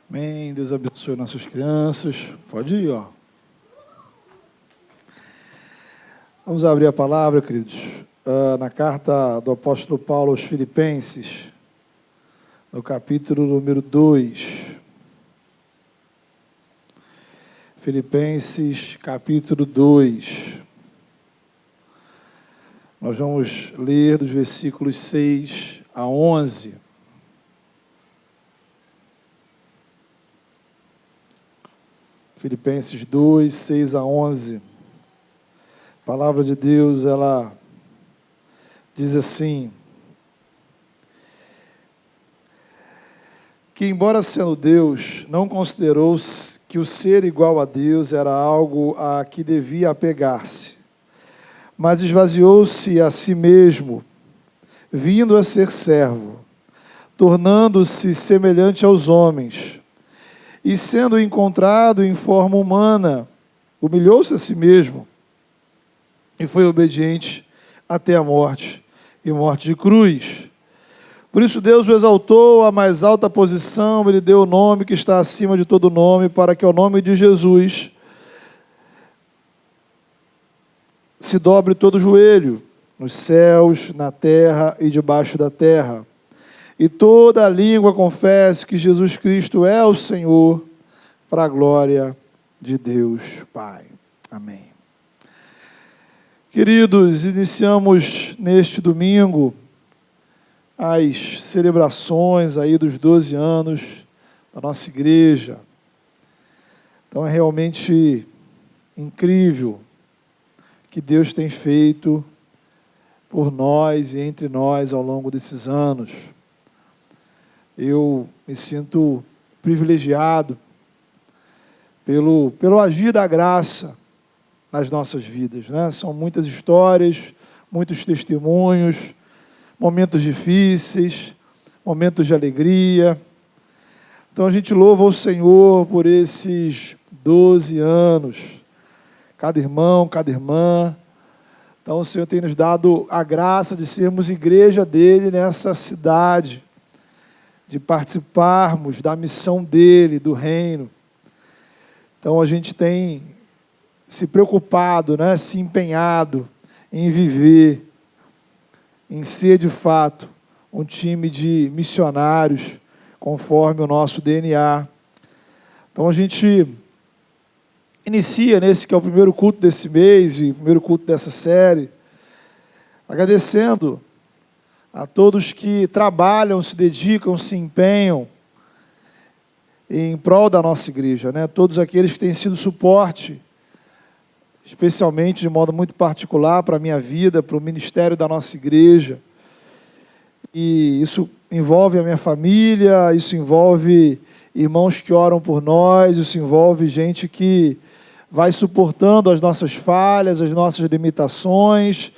Amém. Deus abençoe nossas crianças. Pode ir, ó. Vamos abrir a palavra, queridos, na carta do apóstolo Paulo aos Filipenses, no capítulo número 2. Filipenses, capítulo 2. Nós vamos ler dos versículos 6 a 11. Filipenses 2, 6 a 11. A palavra de Deus, ela diz assim: que embora sendo Deus, não considerou que o ser igual a Deus era algo a que devia apegar-se, mas esvaziou-se a si mesmo, vindo a ser servo, tornando-se semelhante aos homens, e sendo encontrado em forma humana, humilhou-se a si mesmo, e foi obediente até a morte, e morte de cruz. Por isso Deus o exaltou à mais alta posição, Ele deu o nome que está acima de todo nome, para que ao nome de Jesus se dobre todo o joelho, nos céus, na terra e debaixo da terra, e toda a língua confesse que Jesus Cristo é o Senhor, para a glória de Deus Pai. Amém. Queridos, iniciamos neste domingo as celebrações aí dos 12 anos da nossa igreja. Então é realmente incrível o que Deus tem feito por nós e entre nós ao longo desses anos. Eu me sinto privilegiado pelo agir da graça nas nossas vidas, né? São muitas histórias, muitos testemunhos, momentos difíceis, momentos de alegria. Então a gente louva o Senhor por esses 12 anos, cada irmão, cada irmã. Então o Senhor tem nos dado a graça de sermos igreja dele nessa cidade, de participarmos da missão dele, do reino. Então a gente tem se preocupado, né, se empenhado em viver, em ser de fato um time de missionários, conforme o nosso DNA. Então a gente inicia nesse que é o primeiro culto desse mês e o primeiro culto dessa série, agradecendo a todos que trabalham, se dedicam, se empenham em prol da nossa igreja, né? Todos aqueles que têm sido suporte, especialmente de modo muito particular para a minha vida, para o ministério da nossa igreja. E isso envolve a minha família, isso envolve irmãos que oram por nós, isso envolve gente que vai suportando as nossas falhas, as nossas limitações,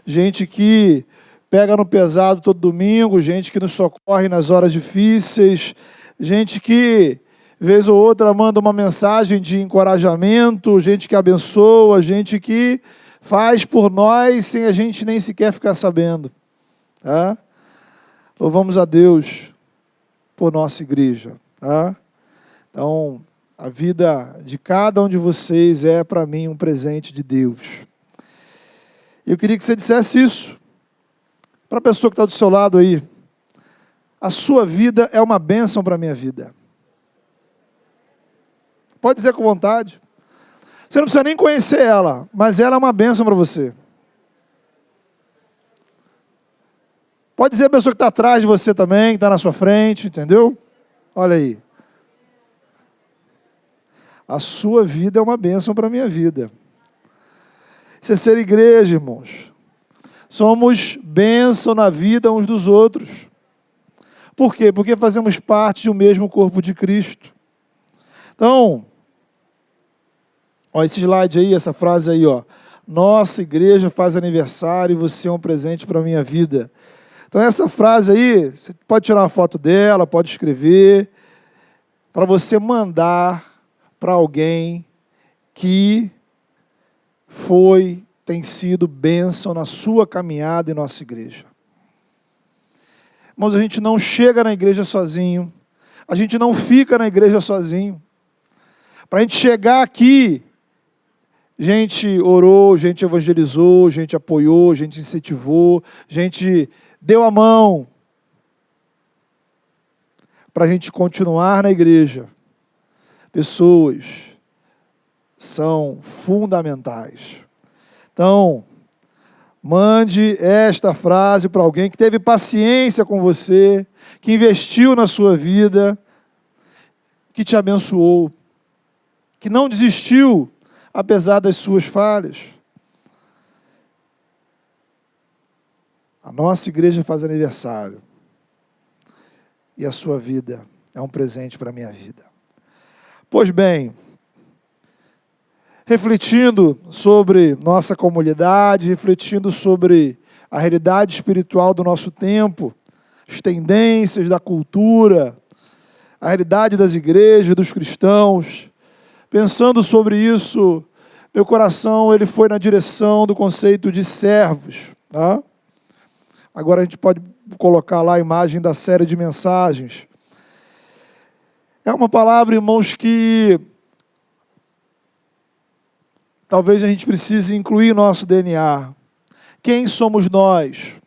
gente que pega no pesado todo domingo, gente que nos socorre nas horas difíceis, gente que, vez ou outra, manda uma mensagem de encorajamento, gente que abençoa, gente que faz por nós sem a gente nem sequer ficar sabendo. Tá? Louvamos a Deus por nossa igreja. Tá? Então, a vida de cada um de vocês é, para mim, um presente de Deus. Eu queria que você dissesse isso para a pessoa que está do seu lado aí. A sua vida é uma bênção para a minha vida. Pode dizer com vontade. Você não precisa nem conhecer ela, mas ela é uma bênção para você. Pode dizer a pessoa que está atrás de você também, que está na sua frente, entendeu? Olha aí. A sua vida é uma bênção para a minha vida. Isso é ser igreja, irmãos. Somos bênção na vida uns dos outros. Por quê? Porque fazemos parte de um mesmo corpo de Cristo. Então, ó, esse slide aí, essa frase aí, ó. Nossa igreja faz aniversário e você é um presente para a minha vida. Então, essa frase aí, você pode tirar uma foto dela, pode escrever, para você mandar para alguém que tem sido bênção na sua caminhada em nossa igreja. Irmãos, a gente não chega na igreja sozinho, A gente não fica na igreja sozinho. Para a gente chegar aqui, gente orou, gente evangelizou, gente apoiou, gente incentivou, gente deu a mão. Para a gente continuar na igreja, pessoas são fundamentais. Então, mande esta frase para alguém que teve paciência com você, que investiu na sua vida, que te abençoou, que não desistiu, apesar das suas falhas. A nossa igreja faz aniversário. E a sua vida é um presente para a minha vida. Pois bem, refletindo sobre nossa comunidade, refletindo sobre a realidade espiritual do nosso tempo, as tendências da cultura, a realidade das igrejas, dos cristãos, pensando sobre isso, meu coração ele foi na direção do conceito de servos. Tá? Agora a gente pode colocar lá a imagem da série de mensagens. É uma palavra, irmãos, que talvez a gente precise incluir no nosso DNA. Quem somos nós?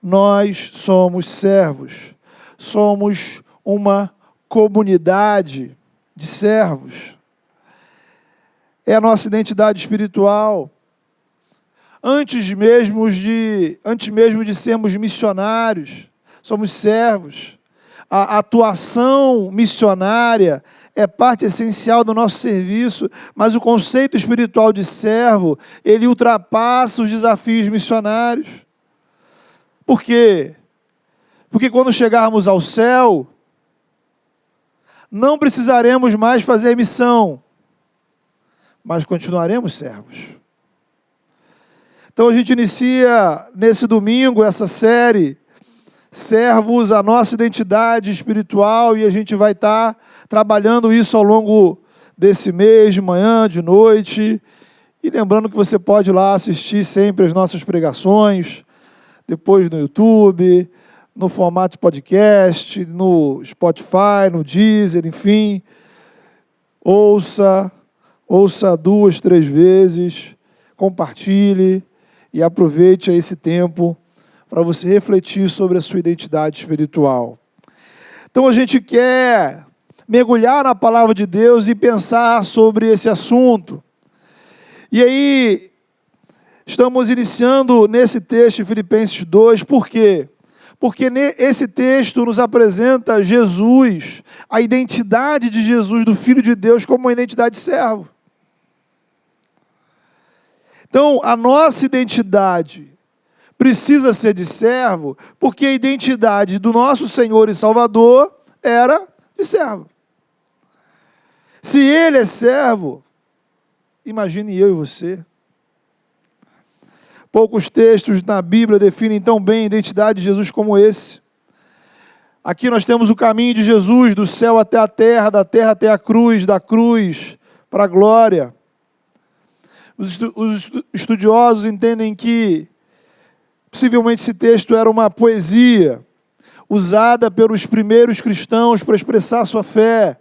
Nós somos servos. Somos uma comunidade de servos. É a nossa identidade espiritual. Antes mesmo de sermos missionários, somos servos. A atuação missionária é parte essencial do nosso serviço, mas o conceito espiritual de servo, ele ultrapassa os desafios missionários. Por quê? Porque quando chegarmos ao céu, não precisaremos mais fazer missão, mas continuaremos servos. Então a gente inicia nesse domingo essa série, Servos, a nossa identidade espiritual, e a gente vai estar trabalhando isso ao longo desse mês, de manhã, de noite. E lembrando que você pode ir lá assistir sempre as nossas pregações, depois no YouTube, no formato de podcast, no Spotify, no Deezer, enfim. Ouça 2, 3 vezes, compartilhe e aproveite esse tempo para você refletir sobre a sua identidade espiritual. Então a gente quer mergulhar na palavra de Deus e pensar sobre esse assunto. E aí, estamos iniciando nesse texto, Filipenses 2, por quê? Porque esse texto nos apresenta Jesus, a identidade de Jesus, do Filho de Deus, como uma identidade de servo. Então, a nossa identidade precisa ser de servo, porque a identidade do nosso Senhor e Salvador era de servo. Se Ele é servo, imagine eu e você. Poucos textos na Bíblia definem tão bem a identidade de Jesus como esse. Aqui nós temos o caminho de Jesus, do céu até a terra, da terra até a cruz, da cruz para a glória. Os estudiosos entendem que possivelmente esse texto era uma poesia usada pelos primeiros cristãos para expressar sua fé,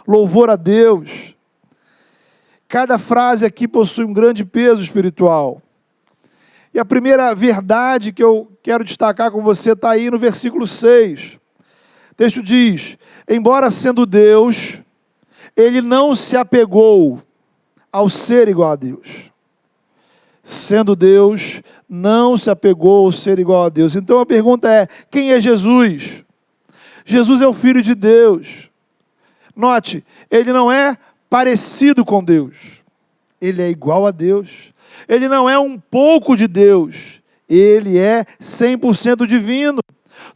louvor a Deus. Cada frase aqui possui um grande peso espiritual. E a primeira verdade que eu quero destacar com você está aí no versículo 6. O texto diz: embora sendo Deus, Ele não se apegou ao ser igual a Deus. Sendo Deus, não se apegou ao ser igual a Deus. Então a pergunta é: quem é Jesus? Jesus é o Filho de Deus. Note, Ele não é parecido com Deus. Ele é igual a Deus. Ele não é um pouco de Deus. Ele é 100% divino.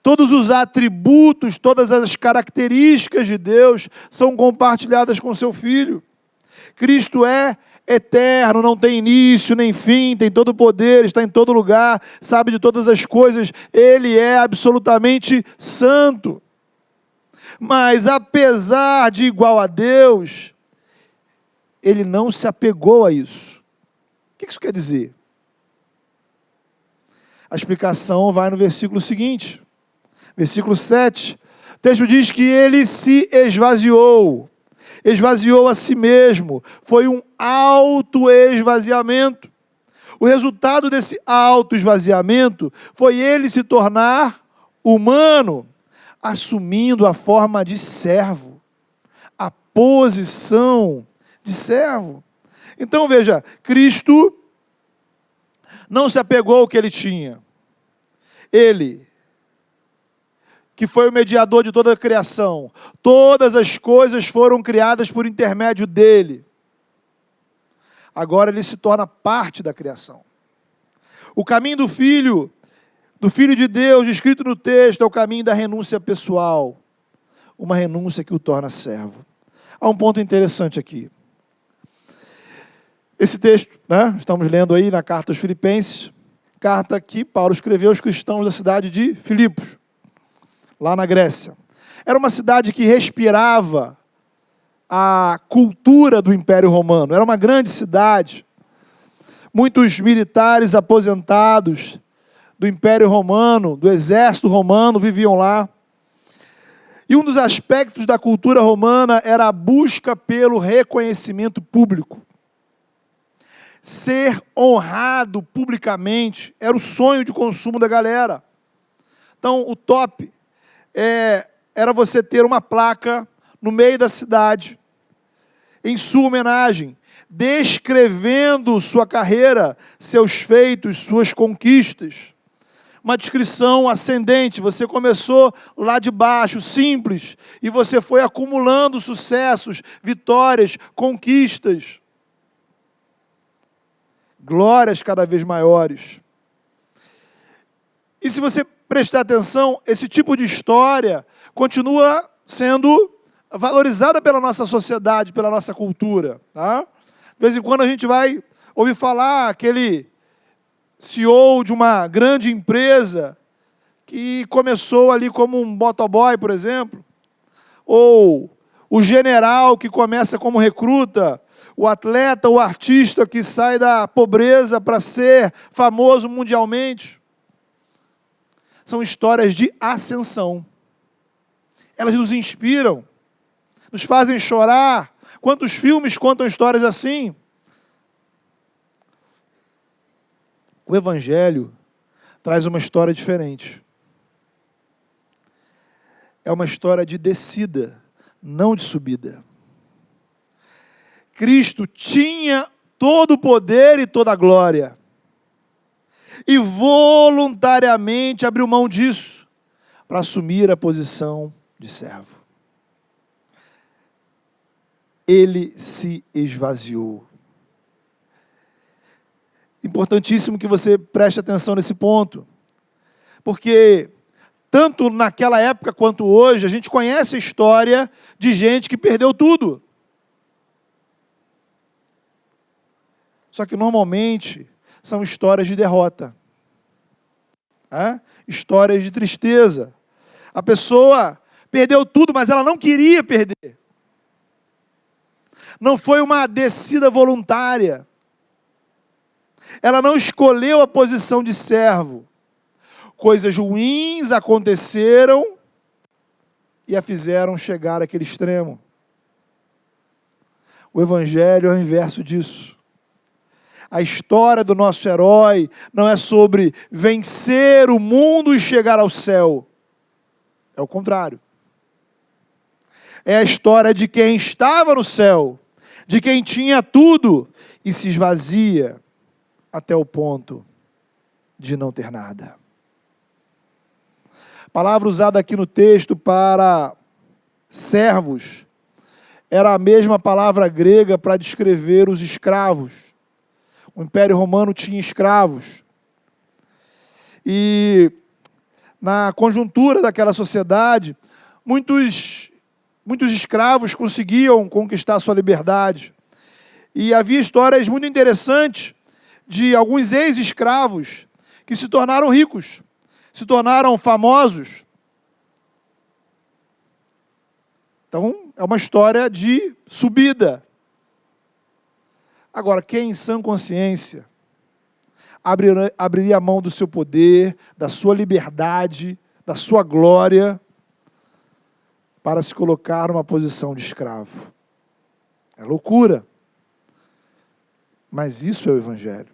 Todos os atributos, todas as características de Deus são compartilhadas com seu Filho. Cristo é eterno, não tem início nem fim, tem todo o poder, está em todo lugar, sabe de todas as coisas. Ele é absolutamente santo. Mas apesar de igual a Deus, Ele não se apegou a isso. O que isso quer dizer? A explicação vai no versículo seguinte, versículo 7. texto diz que ele se esvaziou a si mesmo, foi um autoesvaziamento. O resultado desse autoesvaziamento foi ele se tornar humano, assumindo a forma de servo, a posição de servo. Então veja, Cristo não se apegou ao que ele tinha. Ele, que foi o mediador de toda a criação, todas as coisas foram criadas por intermédio dele. Agora ele se torna parte da criação. O caminho do Filho de Deus, escrito no texto, é o caminho da renúncia pessoal. Uma renúncia que o torna servo. Há um ponto interessante aqui. Esse texto, estamos lendo aí na carta aos Filipenses, carta que Paulo escreveu aos cristãos da cidade de Filipos, lá na Grécia. Era uma cidade que respirava a cultura do Império Romano. Era uma grande cidade. Muitos militares aposentados do Império Romano, do exército romano, viviam lá. E um dos aspectos da cultura romana era a busca pelo reconhecimento público. Ser honrado publicamente era o sonho de consumo da galera. Então, o top era você ter uma placa no meio da cidade, em sua homenagem, descrevendo sua carreira, seus feitos, suas conquistas. Uma descrição ascendente, você começou lá de baixo, simples, e você foi acumulando sucessos, vitórias, conquistas, glórias cada vez maiores. E se você prestar atenção, esse tipo de história continua sendo valorizada pela nossa sociedade, pela nossa cultura. Tá? De vez em quando a gente vai ouvir falar aquele CEO de uma grande empresa que começou ali como um motoboy, por exemplo, ou o general que começa como recruta, o atleta, o artista que sai da pobreza para ser famoso mundialmente. São histórias de ascensão. Elas nos inspiram, nos fazem chorar. Quantos filmes contam histórias assim? O Evangelho traz uma história diferente. É uma história de descida, não de subida. Cristo tinha todo o poder e toda a glória. E voluntariamente abriu mão disso para assumir a posição de servo. Ele se esvaziou. Importantíssimo que você preste atenção nesse ponto, porque tanto naquela época quanto hoje, a gente conhece a história de gente que perdeu tudo. Só que normalmente são histórias de derrota, histórias de tristeza. A pessoa perdeu tudo, mas ela não queria perder. Não foi uma descida voluntária. Ela não escolheu a posição de servo. Coisas ruins aconteceram e a fizeram chegar àquele extremo. O Evangelho é o inverso disso. A história do nosso herói não é sobre vencer o mundo e chegar ao céu. É o contrário. É a história de quem estava no céu, de quem tinha tudo e se esvazia até o ponto de não ter nada. A palavra usada aqui no texto para servos era a mesma palavra grega para descrever os escravos. O Império Romano tinha escravos. E na conjuntura daquela sociedade, muitos escravos conseguiam conquistar sua liberdade. E havia histórias muito interessantes de alguns ex-escravos que se tornaram ricos, se tornaram famosos. Então, é uma história de subida. Agora, quem em sã consciência abriria a mão do seu poder, da sua liberdade, da sua glória, para se colocar numa posição de escravo. É loucura. Mas isso é o Evangelho.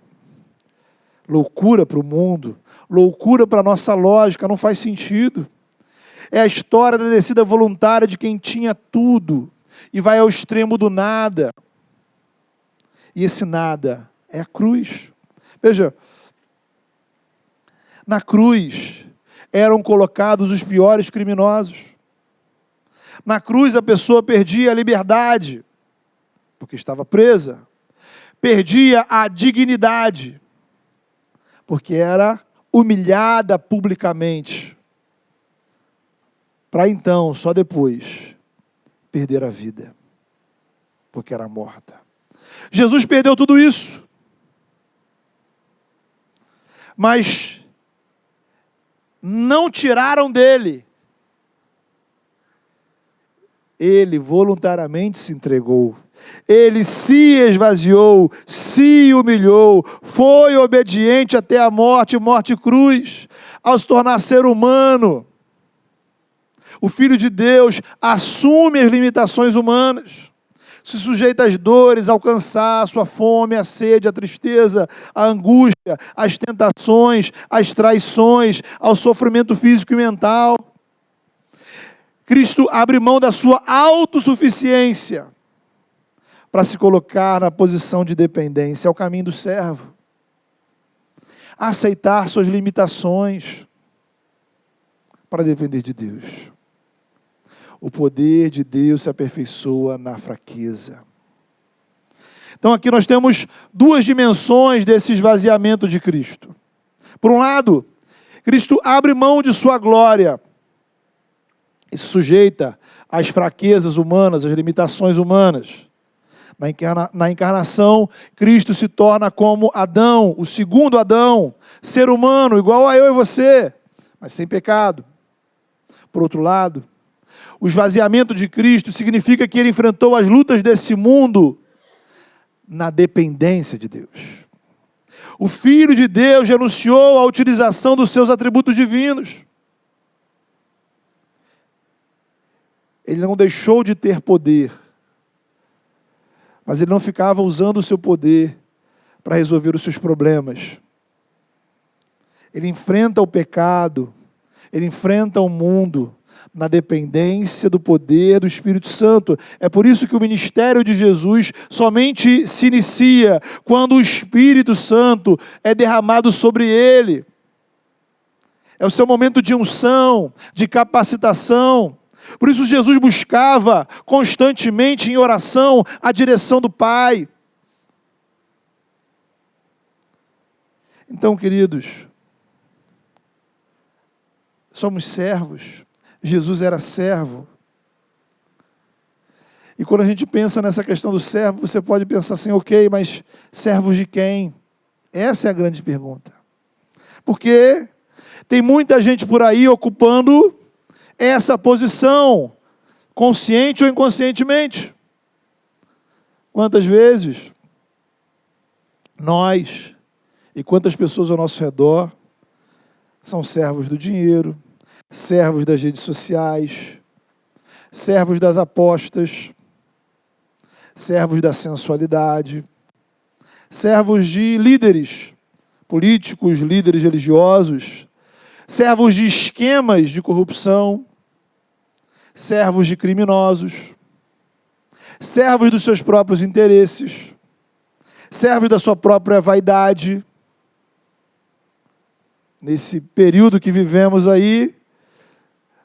Loucura para o mundo, loucura para a nossa lógica, não faz sentido. É a história da descida voluntária de quem tinha tudo e vai ao extremo do nada. E esse nada é a cruz. Veja, na cruz eram colocados os piores criminosos. Na cruz a pessoa perdia a liberdade, porque estava presa. Perdia a dignidade, porque era humilhada publicamente. Para então, só depois, perder a vida, porque era morta. Jesus perdeu tudo isso. Mas não tiraram dele. Ele voluntariamente se entregou. Ele se esvaziou, se humilhou, foi obediente até a morte, morte e cruz, ao se tornar ser humano. O Filho de Deus assume as limitações humanas, se sujeita às dores, ao cansaço, à fome, à sede, à tristeza, à angústia, às tentações, às traições, ao sofrimento físico e mental. Cristo abre mão da sua autossuficiência para se colocar na posição de dependência. É o caminho do servo. Aceitar suas limitações para depender de Deus. O poder de Deus se aperfeiçoa na fraqueza. Então aqui nós temos duas dimensões desse esvaziamento de Cristo. Por um lado, Cristo abre mão de sua glória e se sujeita às fraquezas humanas, às limitações humanas. Na encarnação, Cristo se torna como Adão, o segundo Adão, ser humano, igual a eu e você, mas sem pecado. Por outro lado, o esvaziamento de Cristo significa que ele enfrentou as lutas desse mundo na dependência de Deus. O Filho de Deus renunciou à utilização dos seus atributos divinos. Ele não deixou de ter poder, mas ele não ficava usando o seu poder para resolver os seus problemas. Ele enfrenta o pecado, ele enfrenta o mundo na dependência do poder do Espírito Santo. É por isso que o ministério de Jesus somente se inicia quando o Espírito Santo é derramado sobre ele. É o seu momento de unção, de capacitação. Por isso Jesus buscava constantemente em oração a direção do Pai. Então, queridos, somos servos. Jesus era servo. E quando a gente pensa nessa questão do servo, você pode pensar assim, ok, mas servos de quem? Essa é a grande pergunta. Porque tem muita gente por aí ocupando essa posição, consciente ou inconscientemente. Quantas vezes nós e quantas pessoas ao nosso redor são servos do dinheiro, servos das redes sociais, servos das apostas, servos da sensualidade, servos de líderes políticos, líderes religiosos, servos de esquemas de corrupção, servos de criminosos, servos dos seus próprios interesses, servos da sua própria vaidade. Nesse período que vivemos aí,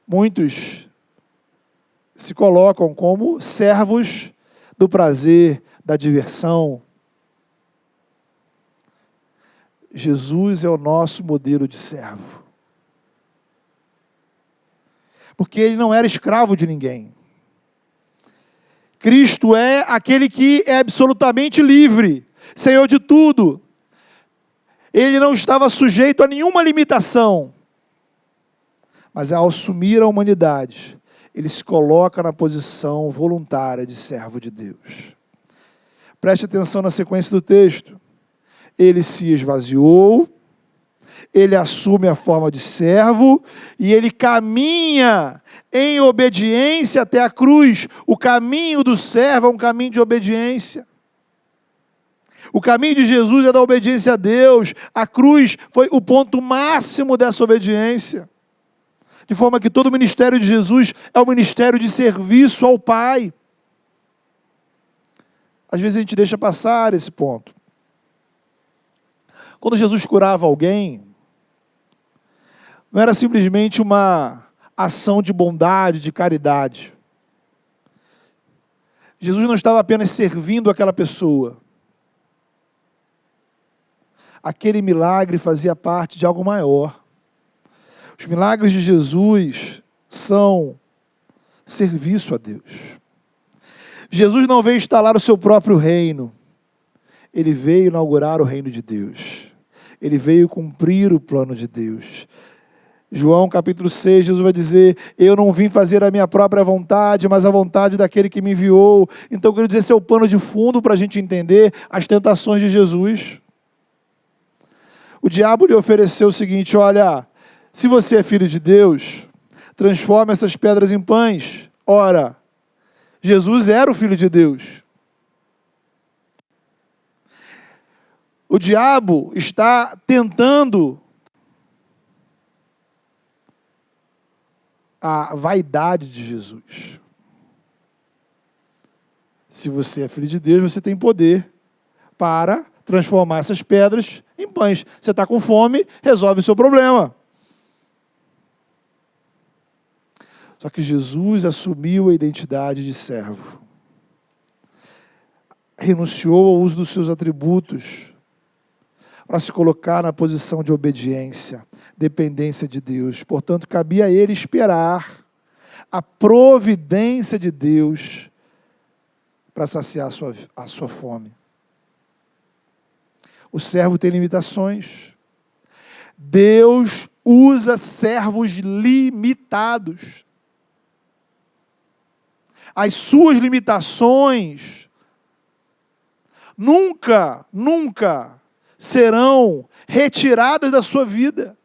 muitos se colocam como servos do prazer, da diversão. Jesus é o nosso modelo de servo. Porque ele não era escravo de ninguém. Cristo é aquele que é absolutamente livre, Senhor de tudo. Ele não estava sujeito a nenhuma limitação. Mas ao assumir a humanidade, ele se coloca na posição voluntária de servo de Deus. Preste atenção na sequência do texto. Ele se esvaziou, ele assume a forma de servo e ele caminha em obediência até a cruz. O caminho do servo é um caminho de obediência. O caminho de Jesus é da obediência a Deus. A cruz foi o ponto máximo dessa obediência. De forma que todo o ministério de Jesus é um ministério de serviço ao Pai. Às vezes a gente deixa passar esse ponto. Quando Jesus curava alguém, não era simplesmente uma ação de bondade, de caridade. Jesus não estava apenas servindo aquela pessoa. Aquele milagre fazia parte de algo maior. Os milagres de Jesus são serviço a Deus. Jesus não veio instalar o seu próprio reino. Ele veio inaugurar o reino de Deus. Ele veio cumprir o plano de Deus. João capítulo 6, Jesus vai dizer: eu não vim fazer a minha própria vontade, mas a vontade daquele que me enviou. Então, eu quero dizer, esse é o pano de fundo para a gente entender as tentações de Jesus. O diabo lhe ofereceu o seguinte: olha, se você é filho de Deus, transforma essas pedras em pães. Ora, Jesus era o Filho de Deus. O diabo está tentando a vaidade de Jesus. Se você é filho de Deus, você tem poder para transformar essas pedras em pães. Você está com fome, resolve o seu problema. Só que Jesus assumiu a identidade de servo. Renunciou ao uso dos seus atributos para se colocar na posição de obediência, dependência de Deus. Portanto, cabia a ele esperar a providência de Deus para saciar a sua fome. O servo tem limitações. Deus usa servos limitados. As suas limitações nunca serão retiradas da sua vida.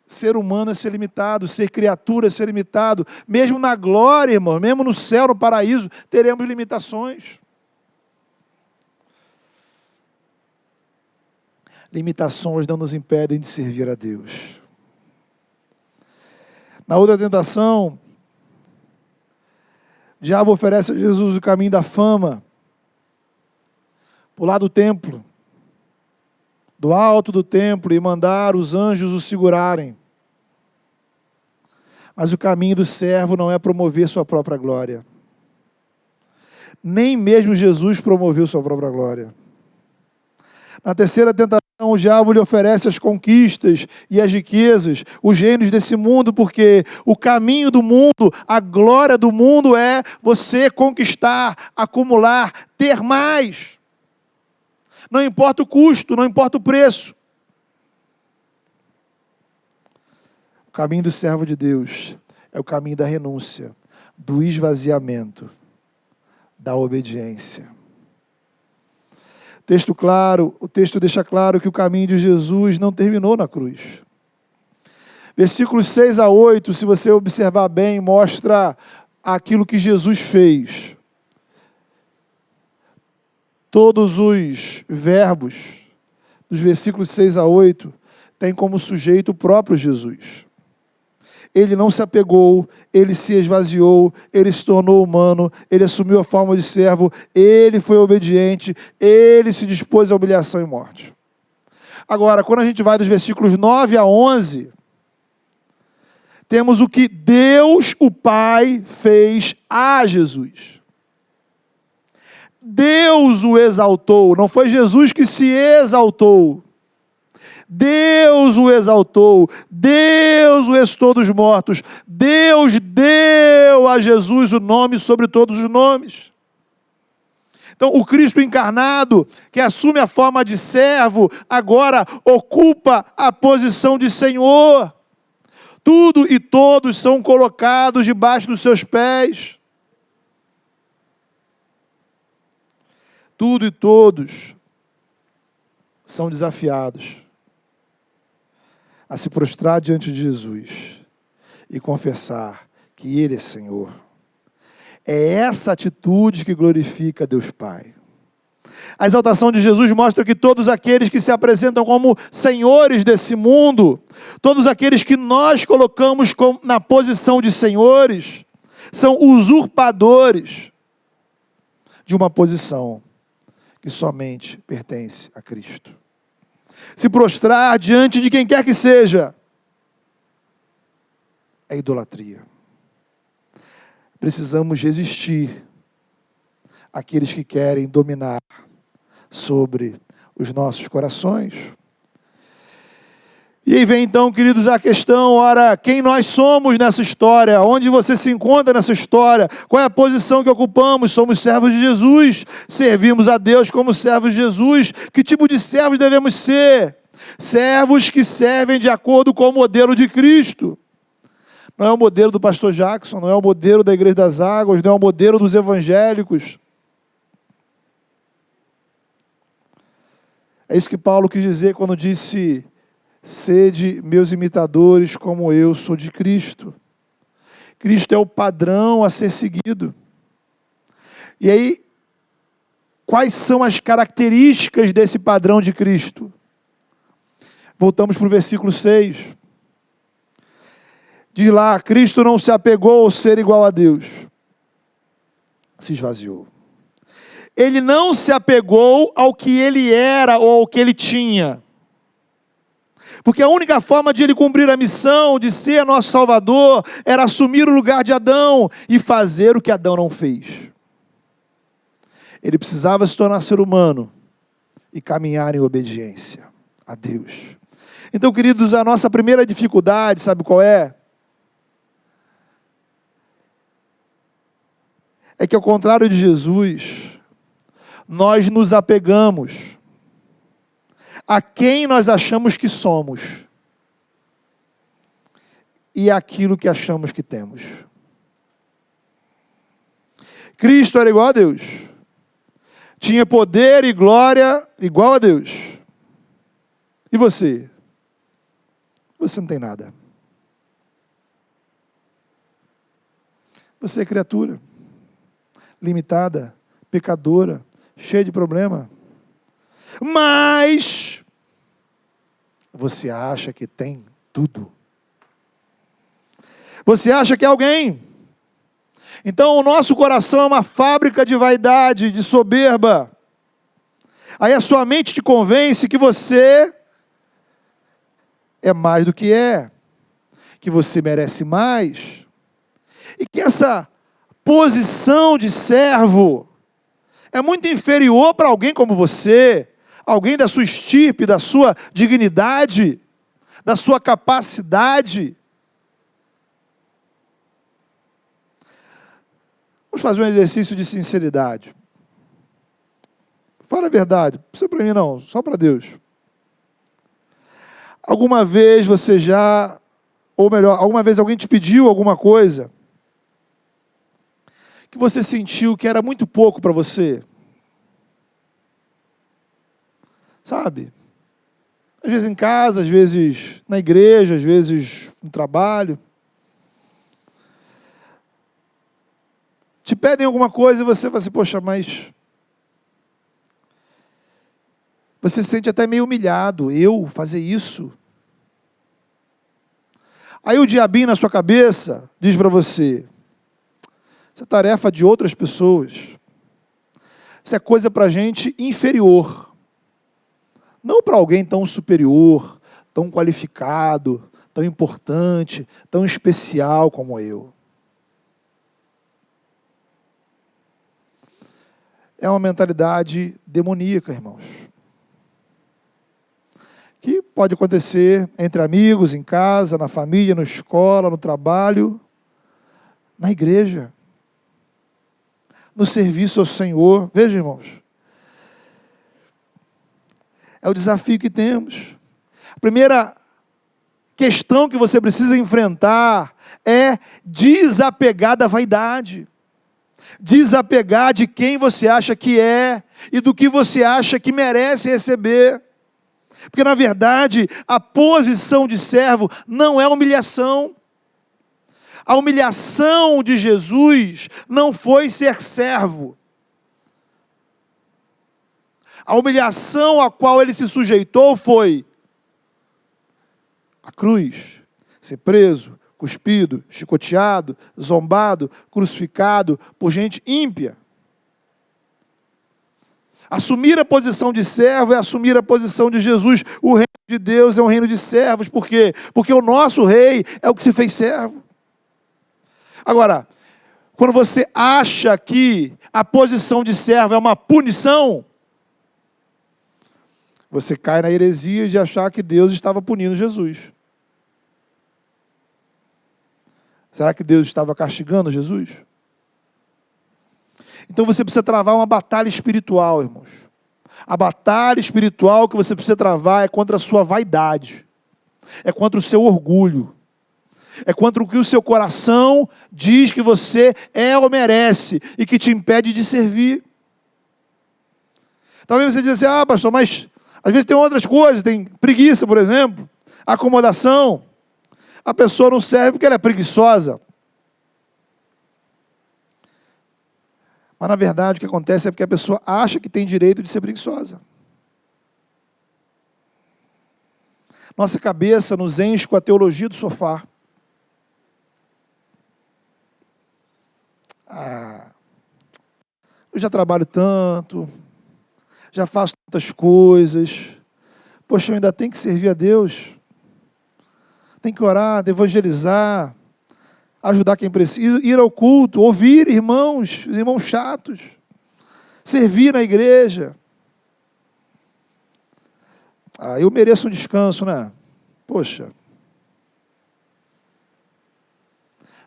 Ser humano é ser limitado, ser criatura é ser limitado. Mesmo na glória, irmão, mesmo no céu, no paraíso, teremos limitações. Limitações não nos impedem de servir a Deus. Na outra tentação, o diabo oferece a Jesus o caminho da fama, pular do templo, do alto do templo, e mandar os anjos o segurarem. Mas o caminho do servo não é promover sua própria glória. Nem mesmo Jesus promoveu sua própria glória. Na terceira tentação, o diabo lhe oferece as conquistas e as riquezas, os reinos desse mundo, porque o caminho do mundo, a glória do mundo é você conquistar, acumular, ter mais. Não importa o custo, não importa o preço. O caminho do servo de Deus é o caminho da renúncia, do esvaziamento, da obediência. O texto deixa claro que o caminho de Jesus não terminou na cruz. Versículos 6 a 8, se você observar bem, mostra aquilo que Jesus fez. Todos os verbos dos versículos 6 a 8 têm como sujeito o próprio Jesus. Ele não se apegou, ele se esvaziou, ele se tornou humano, ele assumiu a forma de servo, ele foi obediente, ele se dispôs à humilhação e morte. Agora, quando a gente vai dos versículos 9 a 11, temos o que Deus, o Pai, fez a Jesus. Deus o exaltou, não foi Jesus que se exaltou. Deus o exaltou, Deus o ressuscitou dos mortos, Deus deu a Jesus o nome sobre todos os nomes. Então, o Cristo encarnado, que assume a forma de servo, agora ocupa a posição de Senhor. Tudo e todos são colocados debaixo dos seus pés. Tudo e todos são desafiados a se prostrar diante de Jesus e confessar que Ele é Senhor. É essa atitude que glorifica Deus Pai. A exaltação de Jesus mostra que todos aqueles que se apresentam como senhores desse mundo, todos aqueles que nós colocamos na posição de senhores, são usurpadores de uma posição que somente pertence a Cristo. Se prostrar diante de quem quer que seja é idolatria. Precisamos resistir àqueles que querem dominar sobre os nossos corações. E aí vem então, queridos, a questão, ora, quem nós somos nessa história? Onde você se encontra nessa história? Qual é a posição que ocupamos? Somos servos de Jesus, servimos a Deus como servos de Jesus. Que tipo de servos devemos ser? Servos que servem de acordo com o modelo de Cristo. Não é o modelo do pastor Jackson, não é o modelo da Igreja das Águas, não é o modelo dos evangélicos. É isso que Paulo quis dizer quando disse: sede meus imitadores como eu sou de Cristo. Cristo é o padrão a ser seguido. E aí, quais são as características desse padrão de Cristo? Voltamos para o versículo 6. Diz lá: Cristo não se apegou ao ser igual a Deus. Se esvaziou. Ele não se apegou ao que ele era ou ao que ele tinha. Porque a única forma de ele cumprir a missão de ser nosso Salvador era assumir o lugar de Adão e fazer o que Adão não fez. Ele precisava se tornar ser humano e caminhar em obediência a Deus. Então, queridos, a nossa primeira dificuldade, sabe qual é? É que, ao contrário de Jesus, nós nos apegamos a quem nós achamos que somos e aquilo que achamos que temos. Cristo era igual a Deus, tinha poder e glória igual a Deus. E você? Você não tem nada. Você é criatura, limitada, pecadora, cheia de problema. Mas você acha que tem tudo. Você acha que é alguém. Então o nosso coração é uma fábrica de vaidade, de soberba. Aí a sua mente te convence que você é mais do que é, que você merece mais, e que essa posição de servo é muito inferior para alguém como você, alguém da sua estirpe, da sua dignidade, da sua capacidade. Vamos fazer um exercício de sinceridade. Fala a verdade, não precisa para mim não, só para Deus. Alguma vez você já, ou melhor, alguma vez alguém te pediu alguma coisa que você sentiu que era muito pouco para você? Sabe? Às vezes em casa, às vezes na igreja, às vezes no trabalho. Te pedem alguma coisa e você fala assim, poxa, mas... Você se sente até meio humilhado, eu fazer isso. Aí o diabinho na sua cabeça diz para você, isso é tarefa de outras pessoas. Isso é coisa para gente inferior. Não para alguém tão superior, tão qualificado, tão importante, tão especial como eu. É uma mentalidade demoníaca, irmãos. Que pode acontecer entre amigos, em casa, na família, na escola, no trabalho, na igreja, no serviço ao Senhor. Veja, irmãos, é o desafio que temos. A primeira questão que você precisa enfrentar é desapegar da vaidade. Desapegar de quem você acha que é e do que você acha que merece receber. Porque, na verdade, a posição de servo não é humilhação. A humilhação de Jesus não foi ser servo. A humilhação a qual ele se sujeitou foi a cruz, ser preso, cuspido, chicoteado, zombado, crucificado por gente ímpia. Assumir a posição de servo é assumir a posição de Jesus. O reino de Deus é um reino de servos. Por quê? Porque o nosso rei é o que se fez servo. Agora, quando você acha que a posição de servo é uma punição, você cai na heresia de achar que Deus estava punindo Jesus. Será que Deus estava castigando Jesus? Então você precisa travar uma batalha espiritual, irmãos. A batalha espiritual que você precisa travar é contra a sua vaidade. É contra o seu orgulho. É contra o que o seu coração diz que você é ou merece e que te impede de servir. Talvez você diga assim, pastor, mas às vezes tem outras coisas, tem preguiça, por exemplo, acomodação. A pessoa não serve porque ela é preguiçosa. Mas, na verdade, o que acontece é porque a pessoa acha que tem direito de ser preguiçosa. Nossa cabeça nos enche com a teologia do sofá. Eu já trabalho tanto, já faço tantas coisas. Poxa, eu ainda tenho que servir a Deus. Tem que orar, evangelizar, ajudar quem precisa, ir ao culto, ouvir irmãos, os irmãos chatos, servir na igreja. Eu mereço um descanso, né? Poxa.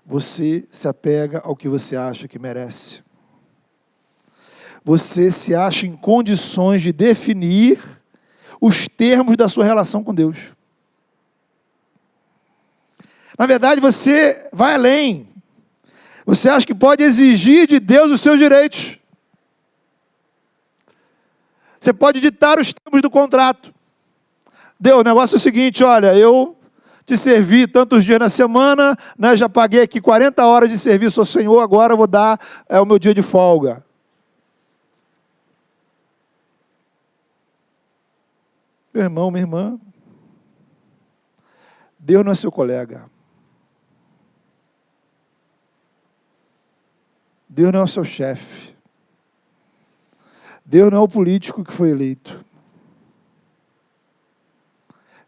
Você se apega ao que você acha que merece. Você se acha em condições de definir os termos da sua relação com Deus. Na verdade, você vai além. Você acha que pode exigir de Deus os seus direitos. Você pode ditar os termos do contrato. Deus, o negócio é o seguinte, olha, eu te servi tantos dias na semana, né, já paguei aqui 40 horas de serviço ao Senhor, agora eu vou dar o meu dia de folga. Meu irmão, minha irmã, Deus não é seu colega. Deus não é o seu chefe. Deus não é o político que foi eleito.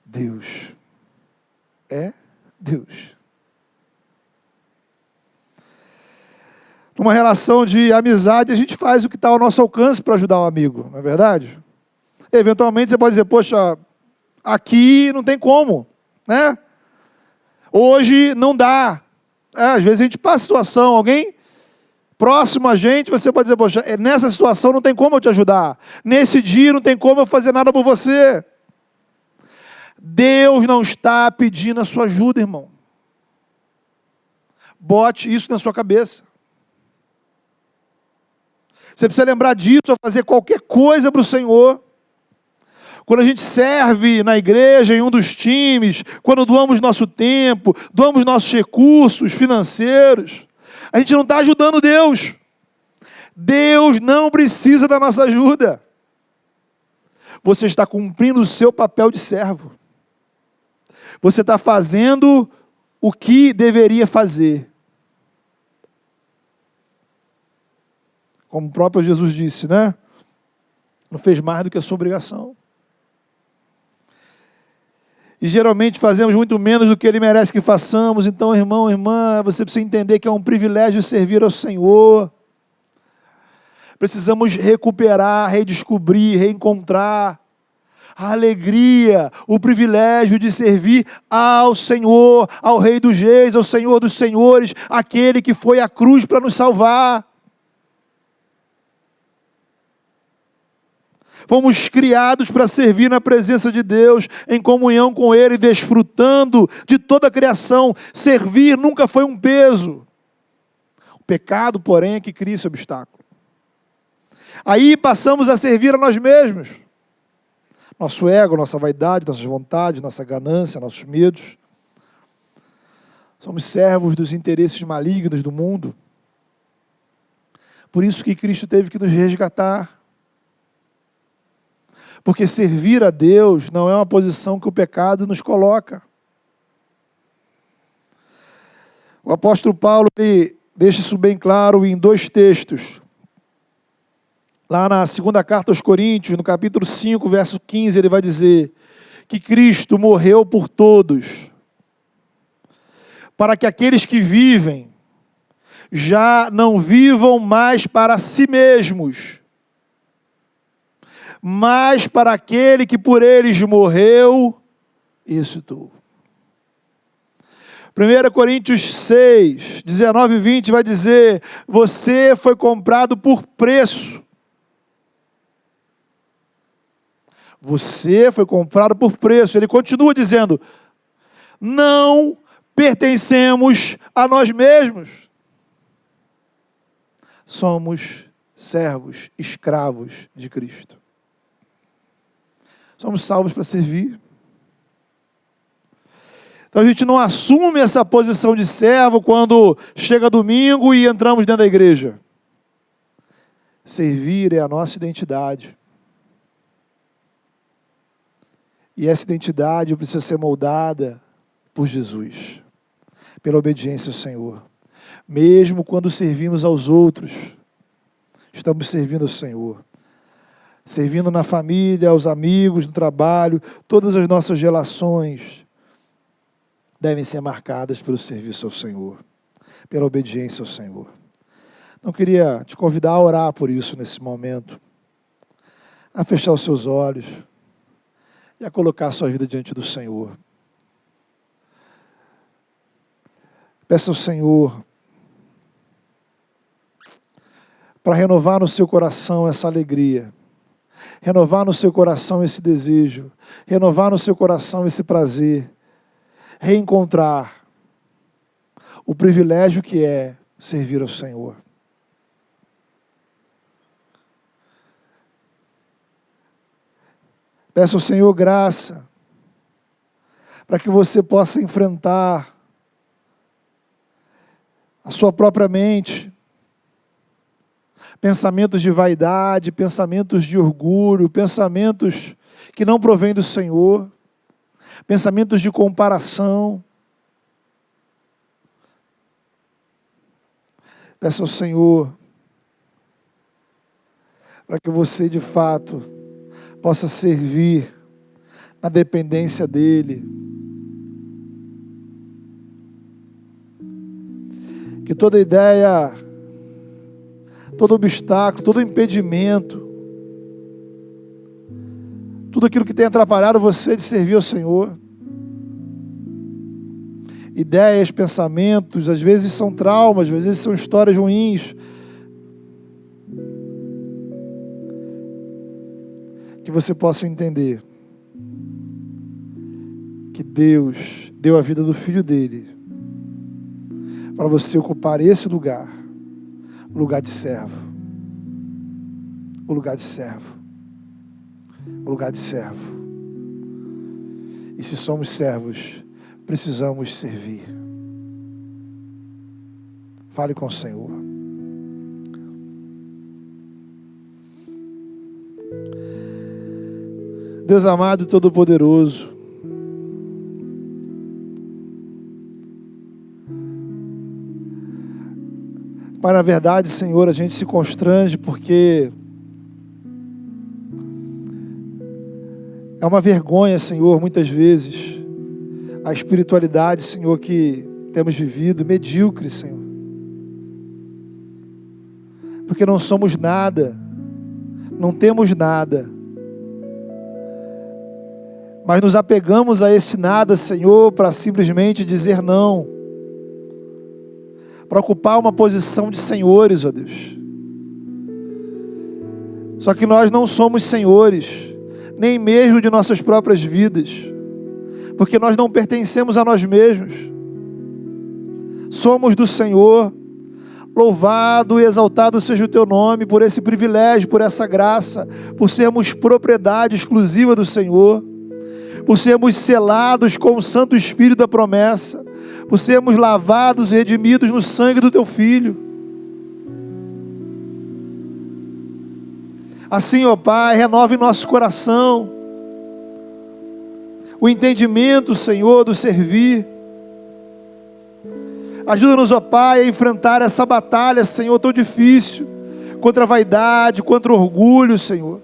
Deus é Deus. Numa relação de amizade, a gente faz o que está ao nosso alcance para ajudar um amigo, não é verdade? Eventualmente você pode dizer, poxa, aqui não tem como, né? Hoje não dá. Às vezes a gente passa a situação, alguém próximo a gente, você pode dizer, poxa, nessa situação não tem como eu te ajudar. Nesse dia não tem como eu fazer nada por você. Deus não está pedindo a sua ajuda, irmão. Bote isso na sua cabeça. Você precisa lembrar disso ao fazer qualquer coisa para o Senhor. Quando a gente serve na igreja, em um dos times, quando doamos nosso tempo, doamos nossos recursos financeiros, a gente não está ajudando Deus. Deus não precisa da nossa ajuda. Você está cumprindo o seu papel de servo. Você está fazendo o que deveria fazer. Como o próprio Jesus disse, né? Não fez mais do que a sua obrigação. E geralmente fazemos muito menos do que Ele merece que façamos. Então, irmão, irmã, você precisa entender que é um privilégio servir ao Senhor. Precisamos recuperar, redescobrir, reencontrar a alegria, o privilégio de servir ao Senhor, ao Rei dos Reis, ao Senhor dos Senhores, aquele que foi à cruz para nos salvar. Fomos criados para servir na presença de Deus, em comunhão com Ele, desfrutando de toda a criação. Servir nunca foi um peso. O pecado, porém, é que cria esse obstáculo. Aí passamos a servir a nós mesmos. Nosso ego, nossa vaidade, nossas vontades, nossa ganância, nossos medos. Somos servos dos interesses malignos do mundo. Por isso que Cristo teve que nos resgatar. Porque servir a Deus não é uma posição que o pecado nos coloca. O apóstolo Paulo ele deixa isso bem claro em 2 textos. Lá na segunda carta aos Coríntios, no capítulo 5, verso 15, ele vai dizer que Cristo morreu por todos, para que aqueles que vivem já não vivam mais para si mesmos, mas para aquele que por eles morreu e ressuscitou. 1 Coríntios 6, 19 e 20 vai dizer: você foi comprado por preço. Você foi comprado por preço. Ele continua dizendo: não pertencemos a nós mesmos. Somos servos, escravos de Cristo. Somos salvos para servir. Então a gente não assume essa posição de servo quando chega domingo e entramos dentro da igreja. Servir é a nossa identidade. E essa identidade precisa ser moldada por Jesus, pela obediência ao Senhor. Mesmo quando servimos aos outros, estamos servindo ao Senhor. Servindo na família, aos amigos, no trabalho, todas as nossas relações devem ser marcadas pelo serviço ao Senhor, pela obediência ao Senhor. Então, eu queria te convidar a orar por isso nesse momento, a fechar os seus olhos e a colocar a sua vida diante do Senhor. Peça ao Senhor para renovar no seu coração essa alegria, renovar no seu coração esse desejo, renovar no seu coração esse prazer, reencontrar o privilégio que é servir ao Senhor. Peça ao Senhor graça para que você possa enfrentar a sua própria mente, pensamentos de vaidade, pensamentos de orgulho, pensamentos que não provêm do Senhor, pensamentos de comparação. Peça ao Senhor para que você de fato possa servir na dependência dEle. Que toda ideia, todo obstáculo, todo impedimento, tudo aquilo que tem atrapalhado você de servir ao Senhor, ideias, pensamentos, às vezes são traumas, às vezes são histórias ruins, que você possa entender que Deus deu a vida do Filho dele para você ocupar esse lugar, o lugar de servo, o lugar de servo, o lugar de servo. E se somos servos, precisamos servir. Fale com o Senhor. Deus amado e todo-poderoso, Pai, na verdade, Senhor, a gente se constrange porque é uma vergonha, Senhor, muitas vezes, a espiritualidade, Senhor, que temos vivido, medíocre, Senhor. Porque não somos nada, não temos nada, mas nos apegamos a esse nada, Senhor, para simplesmente dizer não, para ocupar uma posição de senhores, ó Deus. Só que nós não somos senhores, nem mesmo de nossas próprias vidas, porque nós não pertencemos a nós mesmos. Somos do Senhor, Louvado e exaltado seja o teu nome por esse privilégio, por essa graça, por sermos propriedade exclusiva do Senhor, por sermos selados com o Santo Espírito da promessa, por sermos lavados e redimidos no sangue do teu Filho. Assim, ó Pai, renove nosso coração, o entendimento, Senhor, do servir. Ajuda-nos, ó Pai, a enfrentar essa batalha, Senhor, tão difícil, contra a vaidade, contra o orgulho, Senhor,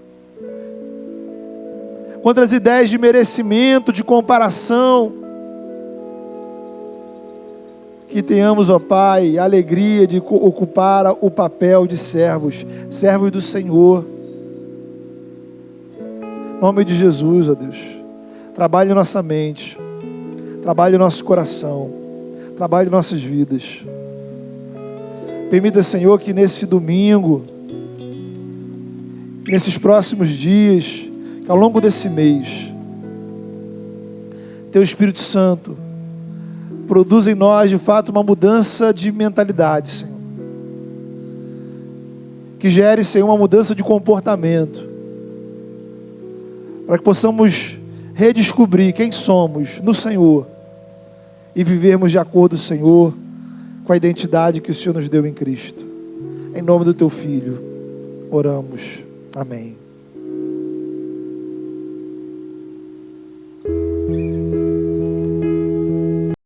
contra as ideias de merecimento, de comparação. Que tenhamos, ó Pai, a alegria de ocupar o papel de servos, servos do Senhor. Em nome de Jesus, ó Deus, trabalhe nossa mente, trabalhe nosso coração, trabalhe nossas vidas. Permita, Senhor, que nesse domingo, nesses próximos dias, que ao longo desse mês, Teu Espírito Santo produza em nós, de fato, uma mudança de mentalidade, Senhor. Que gere, Senhor, uma mudança de comportamento, para que possamos redescobrir quem somos no Senhor e vivermos de acordo, Senhor, com a identidade que o Senhor nos deu em Cristo. Em nome do Teu Filho, oramos. Amém.